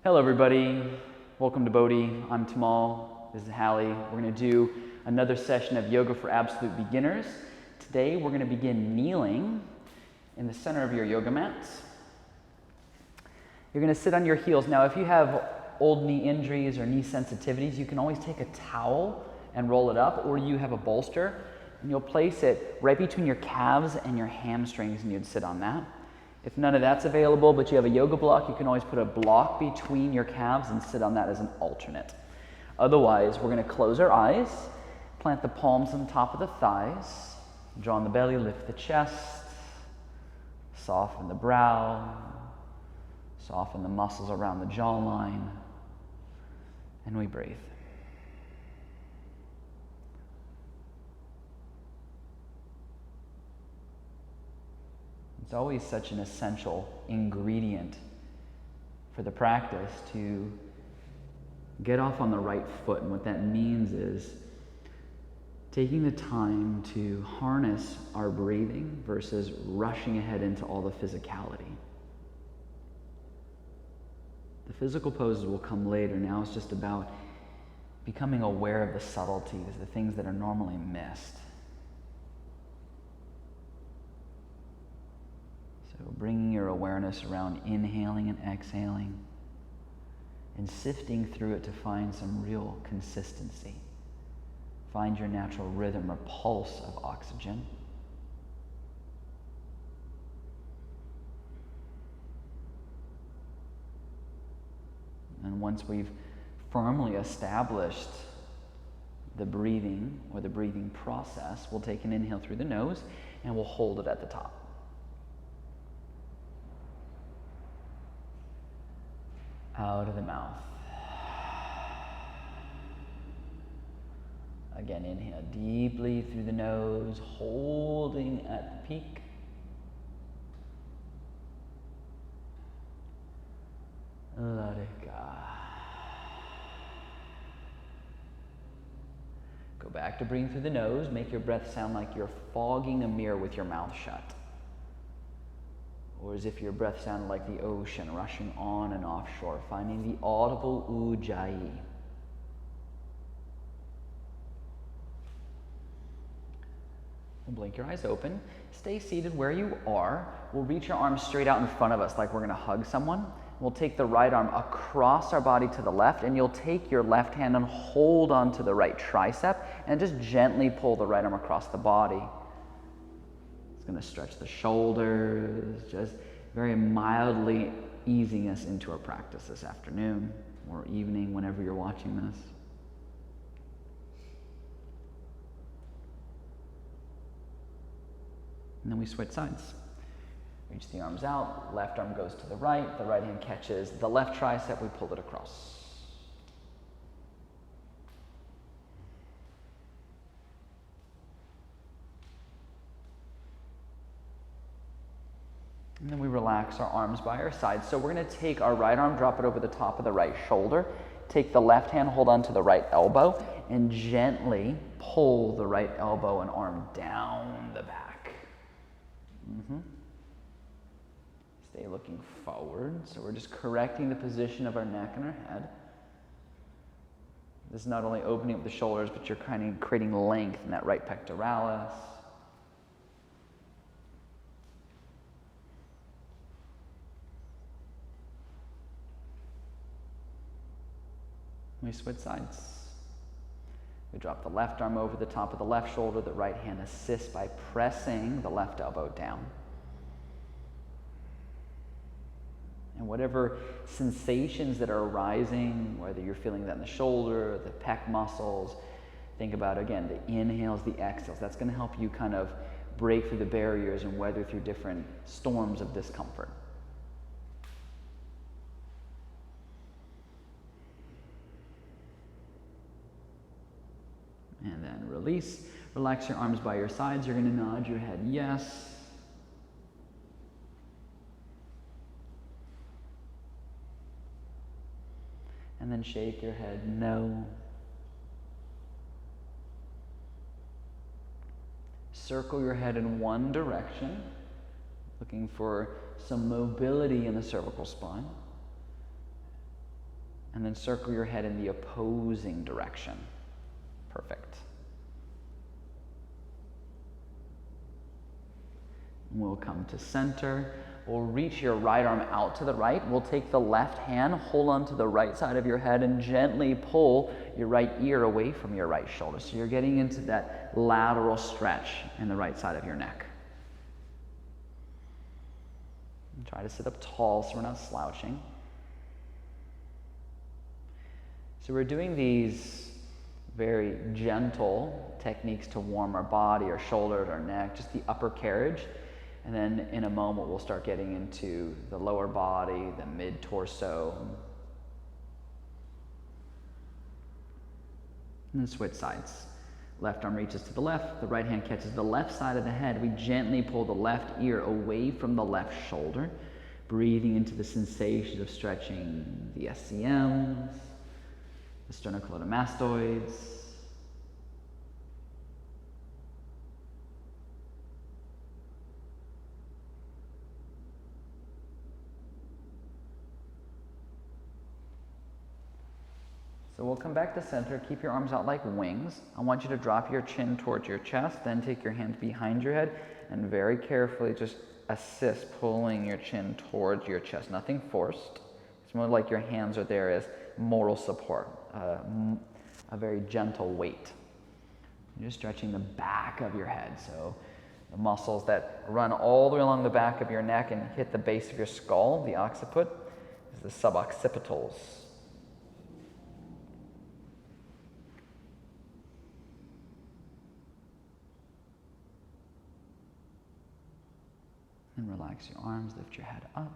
Hello everybody, welcome to BODHI. I'm Tamal, this is Hallie. We're going to do another session of Yoga for Absolute Beginners. Today we're going to begin kneeling in the center of your yoga mats. You're going to sit on your heels. Now if you have old knee injuries or knee sensitivities, you can always take a towel and roll it up, or you have a bolster and you'll place it right between your calves and your hamstrings and you'd sit on that. If none of that's available, but you have a yoga block, you can always put a block between your calves and sit on that as an alternate. Otherwise, we're going to close our eyes, plant the palms on top of the thighs, draw on the belly, lift the chest, soften the brow, soften the muscles around the jawline, and we breathe. It's always such an essential ingredient for the practice to get off on the right foot. And what that means is taking the time to harness our breathing versus rushing ahead into all the physicality. The physical poses will come later. Now it's just about becoming aware of the subtleties, the things that are normally missed. So bringing your awareness around inhaling and exhaling and sifting through it to find some real consistency. Find your natural rhythm or pulse of oxygen. And once we've firmly established the breathing or the breathing process, we'll take an inhale through the nose and we'll hold it at the top. Out of the mouth. Again, inhale deeply through the nose, holding at the peak. Let it go. Go back to breathing through the nose. Make your breath sound like you're fogging a mirror with your mouth shut. Or as if your breath sounded like the ocean rushing on and offshore, finding the audible ujjayi. We'll blink your eyes open. Stay seated where you are. We'll reach our arms straight out in front of us like we're going to hug someone. We'll take the right arm across our body to the left, and you'll take your left hand and hold onto the right tricep and just gently pull the right arm across the body. Going to stretch the shoulders, just very mildly easing us into our practice this afternoon or evening, whenever you're watching this. And then we switch sides. Reach the arms out, left arm goes to the right hand catches the left tricep, we pull it across. And then we relax our arms by our sides. So we're going to take our right arm, drop it over the top of the right shoulder, take the left hand, hold on to the right elbow, and gently pull the right elbow and arm down the back. Stay looking forward. So we're just correcting the position of our neck and our head. This is not only opening up the shoulders, but you're kind of creating length in that right pectoralis. We switch sides. We drop the left arm over the top of the left shoulder. The right hand assists by pressing the left elbow down. And whatever sensations that are arising, whether you're feeling that in the shoulder, the pec muscles, think about, again, the inhales, the exhales. That's going to help you kind of break through the barriers and weather through different storms of discomfort. And then release. Relax your arms by your sides. You're going to nod your head yes. And then shake your head no. Circle your head in one direction, looking for some mobility in the cervical spine. And then circle your head in the opposing direction. Perfect. We'll come to center. We'll reach your right arm out to the right. We'll take the left hand, hold on to the right side of your head, and gently pull your right ear away from your right shoulder. So you're getting into that lateral stretch in the right side of your neck. And try to sit up tall so we're not slouching. So we're doing these very gentle techniques to warm our body, our shoulders, our neck, just the upper carriage. And then in a moment, we'll start getting into the lower body, the mid-torso. And then switch sides. Left arm reaches to the left, the right hand catches the left side of the head. We gently pull the left ear away from the left shoulder, breathing into the sensations of stretching the SCMs, the sternocleidomastoids. So we'll come back to center. Keep your arms out like wings. I want you to drop your chin towards your chest, then take your hands behind your head and very carefully just assist pulling your chin towards your chest. Nothing forced. It's more like your hands are there as moral support, a very gentle weight. You're just stretching the back of your head. So the muscles that run all the way along the back of your neck and hit the base of your skull, the occiput, is the suboccipitals. And relax your arms, lift your head up.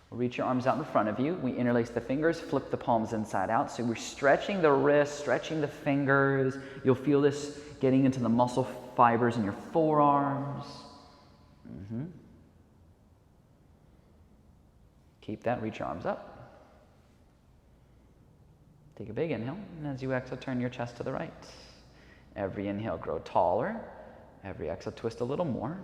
We'll reach your arms out in front of you. We interlace the fingers, flip the palms inside out. So we're stretching the wrists, stretching the fingers. You'll feel this getting into the muscle fibers in your forearms. Keep that, reach your arms up. Take a big inhale, and as you exhale, turn your chest to the right. Every inhale, grow taller. Every exhale, twist a little more.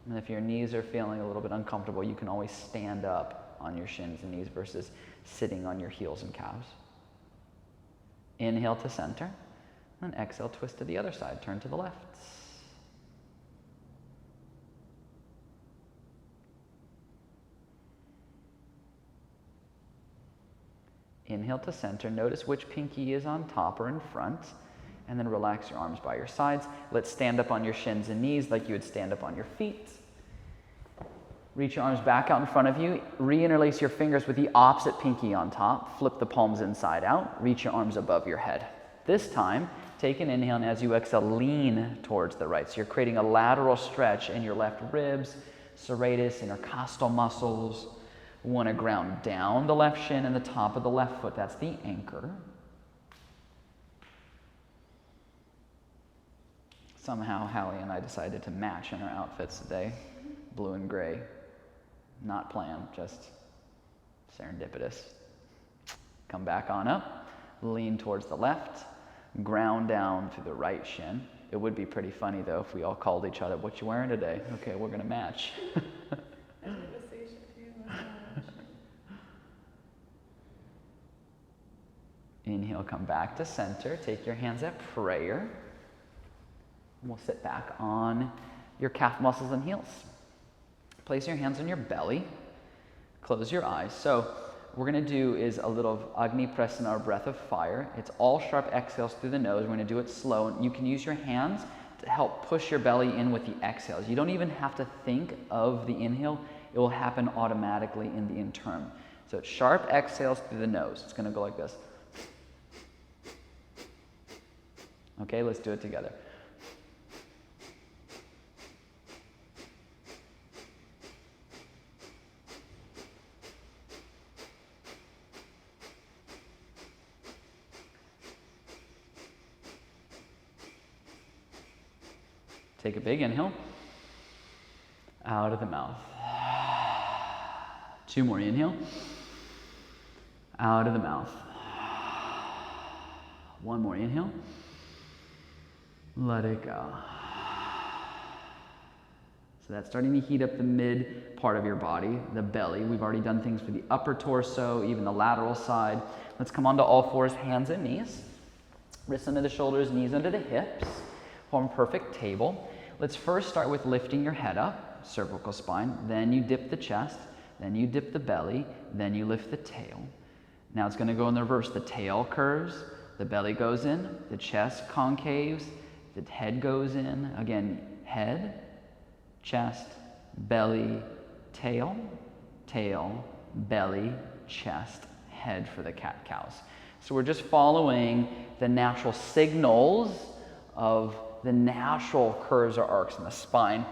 And if your knees are feeling a little bit uncomfortable, you can always stand up on your shins and knees versus sitting on your heels and calves. Inhale to center, and exhale, twist to the other side, turn to the left. Inhale to center, notice which pinky is on top or in front, and then relax your arms by your sides. Let's stand up on your shins and knees like you would stand up on your feet. Reach your arms back out in front of you. Re-interlace your fingers with the opposite pinky on top. Flip the palms inside out. Reach your arms above your head. This time, take an inhale, and as you exhale, lean towards the right. So you're creating a lateral stretch in your left ribs, serratus, intercostal muscles. We want to ground down the left shin and the top of the left foot. That's the anchor. Somehow, Hallie and I decided to match in our outfits today. Blue and gray. Not planned, just serendipitous. Come back on up. Lean towards the left. Ground down to the right shin. It would be pretty funny, though, if we all called each other, "What you wearing today?" Okay, we're going to match. Inhale, come back to center. Take your hands at prayer. We'll sit back on your calf muscles and heels. Place your hands on your belly. Close your eyes. So what we're going to do is a little Agni Prasana, our breath of fire. It's all sharp exhales through the nose. We're going to do it slow. You can use your hands to help push your belly in with the exhales. You don't even have to think of the inhale. It will happen automatically in the interim. So it's sharp exhales through the nose. It's going to go like this. Okay, let's do it together. Take a big inhale, out of the mouth. 2 more, inhale, out of the mouth. 1 more, inhale, let it go. So that's starting to heat up the mid part of your body, the belly. We've already done things for the upper torso, even the lateral side. Let's come onto all fours, hands and knees. Wrists under the shoulders, knees under the hips. Form perfect table. Let's first start with lifting your head up, cervical spine. Then you dip the chest. Then you dip the belly. Then you lift the tail. Now it's going to go in the reverse. The tail curves, the belly goes in, the chest concaves, the head goes in. Again, head, chest, belly, tail, tail, belly, chest, head for the cat-cows. So we're just following the natural signals of the natural curves or arcs in the spine.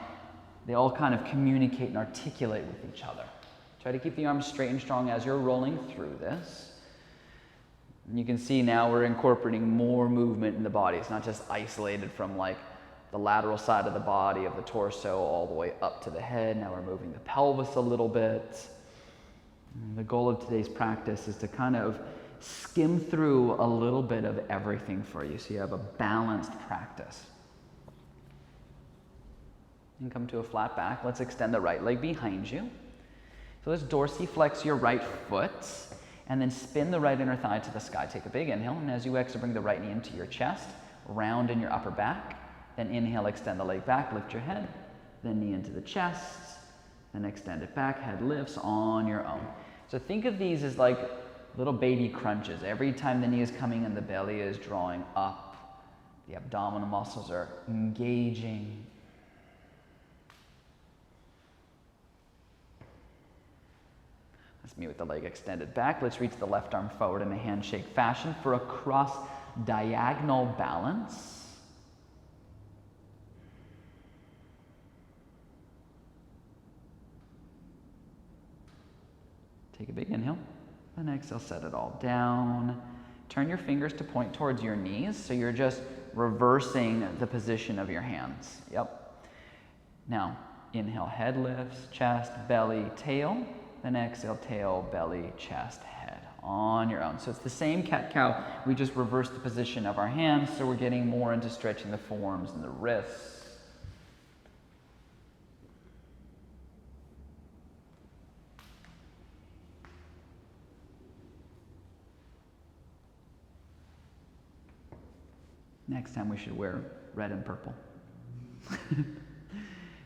They all kind of communicate and articulate with each other. Try to keep the arms straight and strong as you're rolling through this. And you can see now we're incorporating more movement in the body. It's not just isolated from like the lateral side of the body, of the torso, all the way up to the head. Now we're moving the pelvis a little bit. And the goal of today's practice is to kind of skim through a little bit of everything for you so you have a balanced practice. And come to a flat back. Let's extend the right leg behind you. So let's dorsiflex your right foot and then spin the right inner thigh to the sky. Take a big inhale, and as you exhale, bring the right knee into your chest, round in your upper back. Then inhale, extend the leg back, lift your head, then knee into the chest, then extend it back, head lifts on your own. So think of these as like little baby crunches. Every time the knee is coming in, the belly is drawing up. The abdominal muscles are engaging. Let's meet with the leg extended back. Let's reach the left arm forward in a handshake fashion for a cross diagonal balance. Take a big inhale, then exhale, set it all down. Turn your fingers to point towards your knees, so you're just reversing the position of your hands. Yep. Now, inhale, head lifts, chest, belly, tail. Then exhale, tail, belly, chest, head, on your own. So it's the same cat-cow. We just reverse the position of our hands, so we're getting more into stretching the forearms and the wrists. Next time we should wear red and purple.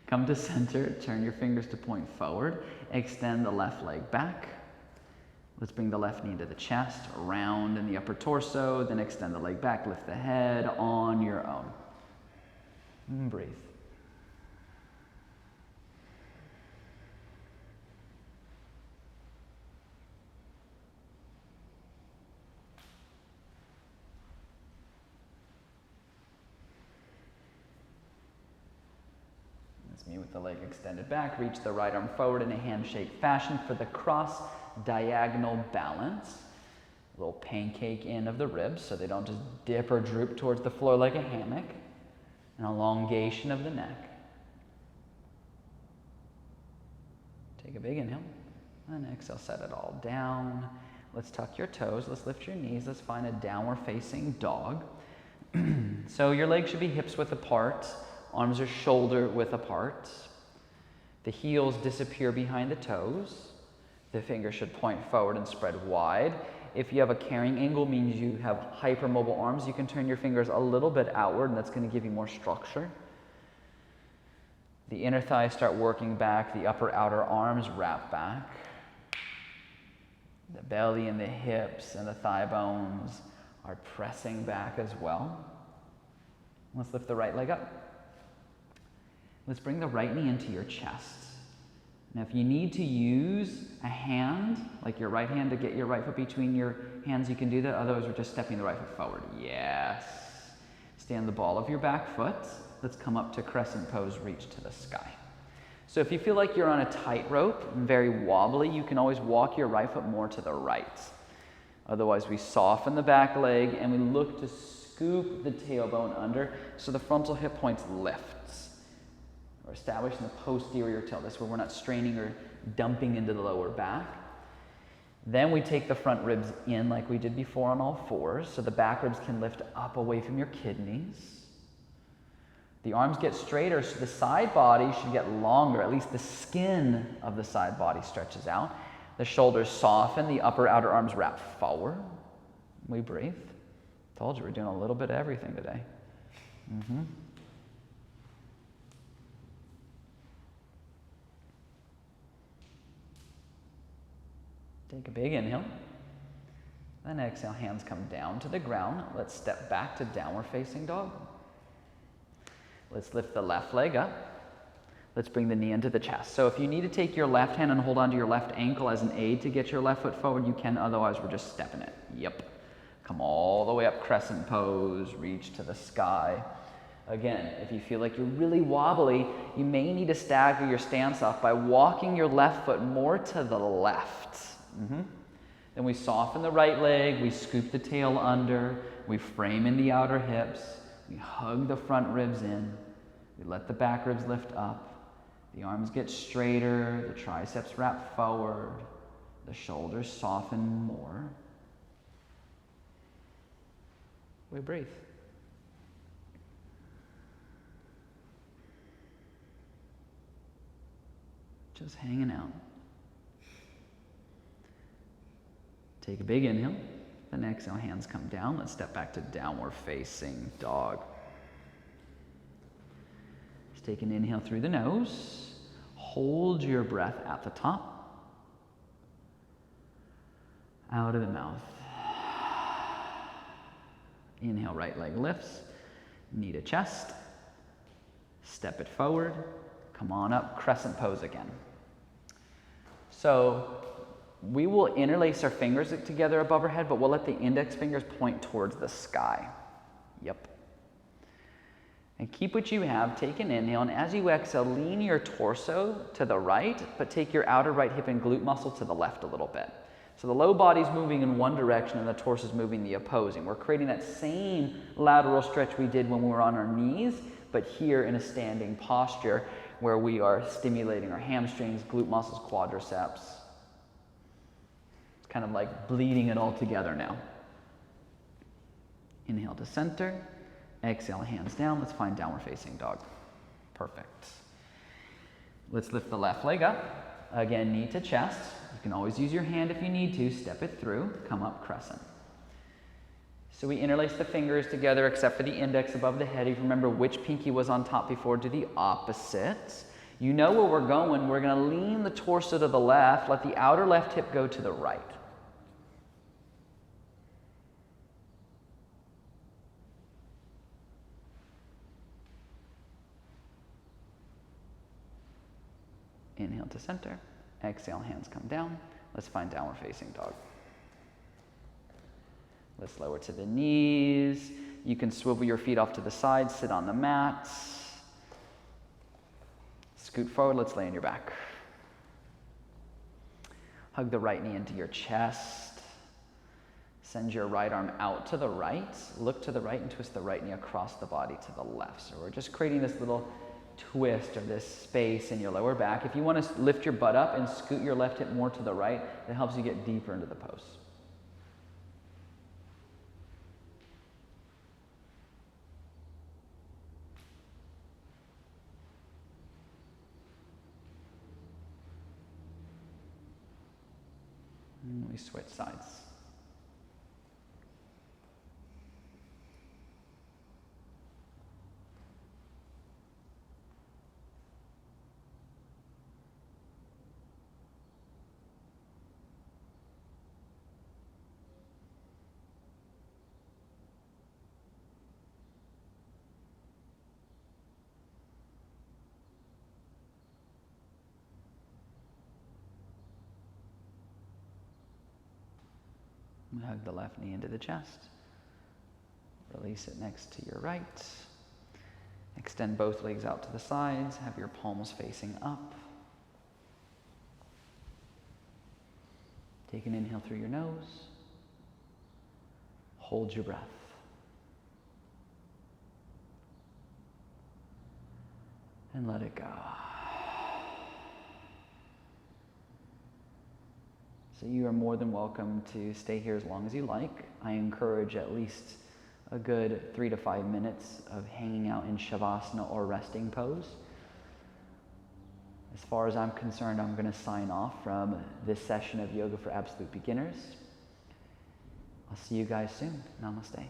Come to center, turn your fingers to point forward, extend the left leg back. Let's bring the left knee to the chest, round in the upper torso, then extend the leg back, lift the head on your own. And breathe. Me with the leg extended back, reach the right arm forward in a handshake fashion for the cross diagonal balance. A little pancake in of the ribs so they don't just dip or droop towards the floor like a hammock. An elongation of the neck. Take a big inhale and exhale, set it all down. Let's tuck your toes, let's lift your knees, let's find a downward facing dog. So your legs should be hips width apart. Arms are shoulder width apart. The heels disappear behind the toes. The fingers should point forward and spread wide. If you have a carrying angle, means you have hypermobile arms, you can turn your fingers a little bit outward, and that's going to give you more structure. The inner thighs start working back. The upper outer arms wrap back. The belly and the hips and the thigh bones are pressing back as well. Let's lift the right leg up. Let's bring the right knee into your chest. Now, if you need to use a hand, like your right hand to get your right foot between your hands, you can do that. Otherwise, we're just stepping the right foot forward. Yes. Stand the ball of your back foot. Let's come up to crescent pose, reach to the sky. So if you feel like you're on a tightrope and very wobbly, you can always walk your right foot more to the right. Otherwise, we soften the back leg and we look to scoop the tailbone under so the frontal hip points lifts. We're establishing the posterior tilt. That's where we're not straining or dumping into the lower back. Then we take the front ribs in like we did before on all fours, so the back ribs can lift up away from your kidneys. The arms get straighter, so the side body should get longer. At least the skin of the side body stretches out. The shoulders soften, the upper outer arms wrap forward. We breathe. Told you we're doing a little bit of everything today. Take a big inhale. Then exhale, hands come down to the ground. Let's step back to downward facing dog. Let's lift the left leg up. Let's bring the knee into the chest. So if you need to take your left hand and hold onto your left ankle as an aid to get your left foot forward, you can. Otherwise, we're just stepping it. Yep. Come all the way up, crescent pose, reach to the sky. Again, if you feel like you're really wobbly, you may need to stagger your stance off by walking your left foot more to the left. Then we soften the right leg, we scoop the tail under, we frame in the outer hips, we hug the front ribs in, we let the back ribs lift up, the arms get straighter, the triceps wrap forward, the shoulders soften more. We breathe. Just hanging out. Take a big inhale, then exhale, hands come down. Let's step back to downward facing dog. Just take an inhale through the nose. Hold your breath at the top. Out of the mouth. Inhale, right leg lifts. Knee to chest. Step it forward. Come on up, crescent pose again. So we will interlace our fingers together above our head, but we'll let the index fingers point towards the sky. Yep. And keep what you have, take an inhale, and as you exhale, lean your torso to the right, but take your outer right hip and glute muscle to the left a little bit. So the low body's moving in one direction and the torso is moving the opposing. We're creating that same lateral stretch we did when we were on our knees, but here in a standing posture where we are stimulating our hamstrings, glute muscles, quadriceps. Kind of like bleeding it all together now. Inhale to center, exhale, hands down. Let's find downward facing dog. Perfect. Let's lift the left leg up. Again, knee to chest. You can always use your hand if you need to. Step it through, come up crescent. So we interlace the fingers together except for the index above the head. If you remember which pinky was on top before, do the opposite. You know where we're going. We're going to lean the torso to the left, let the outer left hip go to the right. Inhale to center, exhale, hands come down. Let's find downward facing dog. Let's lower to the knees. You can swivel your feet off to the side, sit on the mat. Scoot forward, let's lay on your back. Hug the right knee into your chest. Send your right arm out to the right. Look to the right and twist the right knee across the body to the left. So we're just creating this little twist or this space in your lower back. If you want to lift your butt up and scoot your left hip more to the right, that helps you get deeper into the pose. And we switch sides. Hug the left knee into the chest. Release it next to your right. Extend both legs out to the sides. Have your palms facing up. Take an inhale through your nose. Hold your breath. And let it go. So you are more than welcome to stay here as long as you like. I encourage at least a good 3 to 5 minutes of hanging out in Shavasana or resting pose. As far as I'm concerned, I'm going to sign off from this session of Yoga for Absolute Beginners. I'll see you guys soon. Namaste.